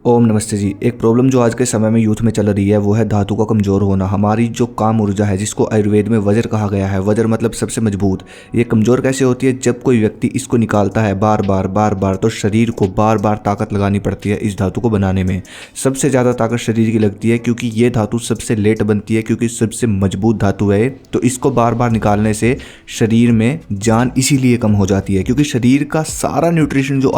ओम नमस्ते जी। एक प्रॉब्लम जो आज के समय में यूथ में चल रही है वो है धातु का कमज़ोर होना। हमारी जो काम ऊर्जा है जिसको आयुर्वेद में वज्र कहा गया है, वज्र मतलब सबसे मजबूत, ये कमज़ोर कैसे होती है? जब कोई व्यक्ति इसको निकालता है बार बार तो शरीर को बार बार ताकत लगानी पड़ती है इस धातु को बनाने में। सबसे ज़्यादा ताकत शरीर की लगती है क्योंकि ये धातु सबसे लेट बनती है, क्योंकि सबसे मजबूत धातु है। तो इसको बार बार निकालने से शरीर में जान इसीलिए कम हो जाती है, क्योंकि शरीर का सारा न्यूट्रिशन जो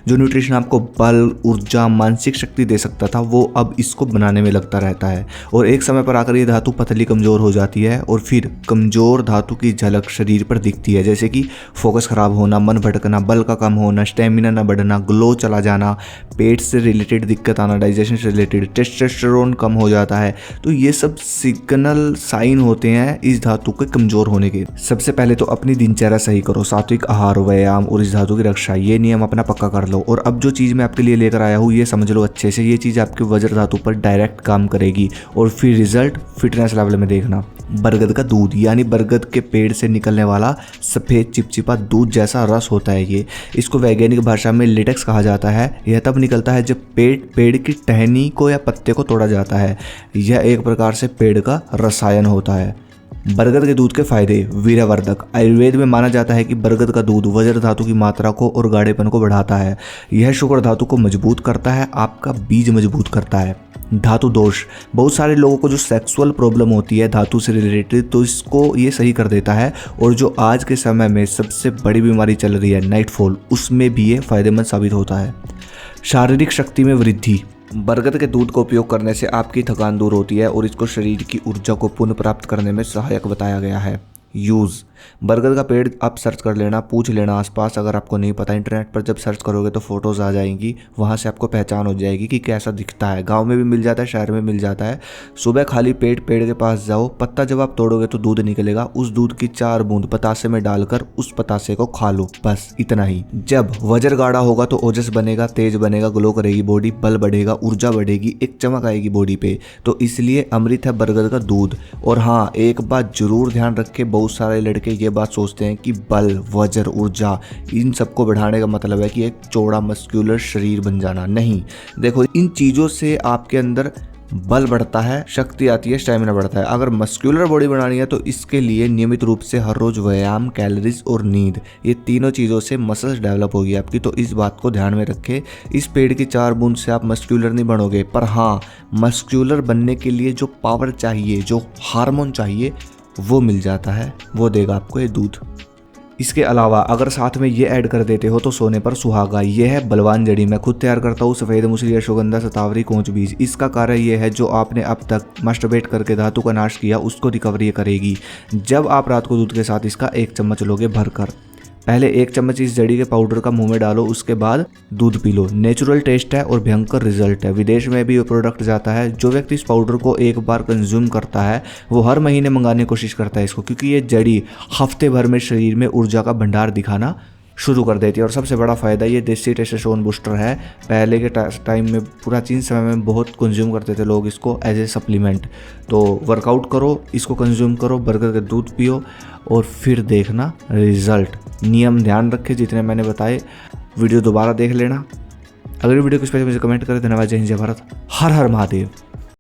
न्यूट्रिशन आपको बल, ऊर्जा, मानसिक शक्ति दे सकता था, वो अब इसको बनाने में लगता रहता है। और एक समय पर आकर ये धातु पतली कमज़ोर हो जाती है और फिर कमज़ोर धातु की झलक शरीर पर दिखती है, जैसे कि फोकस खराब होना, मन भटकना, बल का कम होना, स्टेमिना न बढ़ना, ग्लो चला जाना, पेट से रिलेटेड दिक्कत आना, डाइजेशन से रिलेटेड, टेस्टोस्टेरोन कम हो जाता है। तो ये सब सिग्नल साइन होते हैं इस धातु के कमज़ोर होने के। सबसे पहले तो अपनी दिनचर्या सही करो, सात्विक आहार, व्यायाम और इस धातु की रक्षा, ये नियम अपना पक्का कर लो। और अब जो चीज़ मैं आपके लिए लेकर आया हूँ ये समझ लो अच्छे से, ये चीज़ आपके वज्र धातु पर डायरेक्ट काम करेगी और फिर रिजल्ट फिटनेस लेवल में देखना। बरगद का दूध, यानी बरगद के पेड़ से निकलने वाला सफ़ेद चिपचिपा दूध जैसा रस होता है ये। इसको वैज्ञानिक भाषा में लेटेक्स कहा जाता है। यह तब निकलता है जब पेड़ की टहनी को या पत्ते को तोड़ा जाता है। यह एक प्रकार से पेड़ का रसायन होता है। बरगद के दूध के फायदे। वीर्यवर्धक। आयुर्वेद में माना जाता है कि बरगद का दूध वज्र धातु की मात्रा को और गाढ़ेपन को बढ़ाता है। यह शुक्र धातु को मजबूत करता है, आपका बीज मजबूत करता है। धातु दोष। बहुत सारे लोगों को जो सेक्सुअल प्रॉब्लम होती है धातु से रिलेटेड, तो इसको ये सही कर देता है। और जो आज के समय में सबसे बड़ी बीमारी चल रही है नाइटफॉल, उसमें भी ये फायदेमंद साबित होता है। शारीरिक शक्ति में वृद्धि। बरगद के दूध का उपयोग करने से आपकी थकान दूर होती है और इसको शरीर की ऊर्जा को पुनः प्राप्त करने में सहायक बताया गया है। यूज़। बरगद का पेड़ आप सर्च कर लेना, पूछ लेना आसपास, अगर आपको नहीं पता इंटरनेट पर जब सर्च करोगे तो फोटोज़ आ जाएंगी, वहाँ से आपको पहचान हो जाएगी कि कैसा दिखता है। गांव में भी मिल जाता है, शहर में मिल जाता है। सुबह खाली पेट पेड़ के पास जाओ, पत्ता जब आप तोड़ोगे तो दूध निकलेगा, उस दूध की 4 बूंद पतासे में डालकर उस पतासे को खा लो, बस इतना ही। जब वज्र गाढ़ा होगा तो ओजस बनेगा, तेज बनेगा, ग्लो करेगी बॉडी, बल बढ़ेगा, ऊर्जा बढ़ेगी, एक चमक आएगी बॉडी पे। तो इसलिए अमृत है बरगद का दूध। और हाँ, एक बात जरूर ध्यान रखे, बहुत सारे लड़के ये बात सोचते हैं कि बल, वज्र, ऊर्जा इन सबको बढ़ाने का मतलब है कि एक चौड़ा मस्कुलर शरीर बन जाना। नहीं, देखो इन चीज़ों से आपके अंदर बल बढ़ता है, शक्ति आती है, स्टैमिना बढ़ता है। अगर मस्कुलर बॉडी बनानी है तो इसके लिए नियमित रूप से हर रोज व्यायाम, कैलोरीज और नींद, ये तीनों चीज़ों से मसल्स डेवलप होगी आपकी। तो इस बात को ध्यान में रखें। इस पेड़ की 4 बूंद से आप मस्कुलर नहीं बनोगे, पर हाँ, मस्कुलर बनने के लिए जो पावर चाहिए, जो हार्मोन चाहिए, वो मिल जाता है, वो देगा आपको ये दूध। इसके अलावा अगर साथ में ये ऐड कर देते हो तो सोने पर सुहागा। ये है बलवान जड़ी, मैं खुद तैयार करता हूँ। सफ़ेद मूसली, अश्वगंधा, शतावरी, कोंच बीज। इसका कार्य ये है, जो आपने अब तक मास्टरबेट करके धातु का नाश किया उसको रिकवरी करेगी। जब आप रात को दूध के साथ इसका 1 चम्मच लोगे भरकर, पहले 1 चम्मच इस जड़ी के पाउडर का मुंह में डालो, उसके बाद दूध पी लो। नेचुरल टेस्ट है और भयंकर रिजल्ट है। विदेश में भी ये प्रोडक्ट जाता है। जो व्यक्ति इस पाउडर को एक बार कंज्यूम करता है वो हर महीने मंगाने की कोशिश करता है इसको, क्योंकि ये जड़ी हफ्ते भर में शरीर में ऊर्जा का भंडार दिखाना शुरू कर देती है। और सबसे बड़ा फ़ायदा ये देसी टेस्टोस्टेरोन बूस्टर है। पहले के टाइम में, प्राचीन समय में बहुत कंज्यूम करते थे लोग इसको एज ए सप्लीमेंट। तो वर्कआउट करो, इसको कंज्यूम करो, बरगद का दूध पियो और फिर देखना रिजल्ट। नियम ध्यान रखें जितने मैंने बताए। वीडियो दोबारा देख लेना। अगर वीडियो कुछ मुझे कमेंट करें। धन्यवाद। जय हिंद, जय भारत, हर हर महादेव।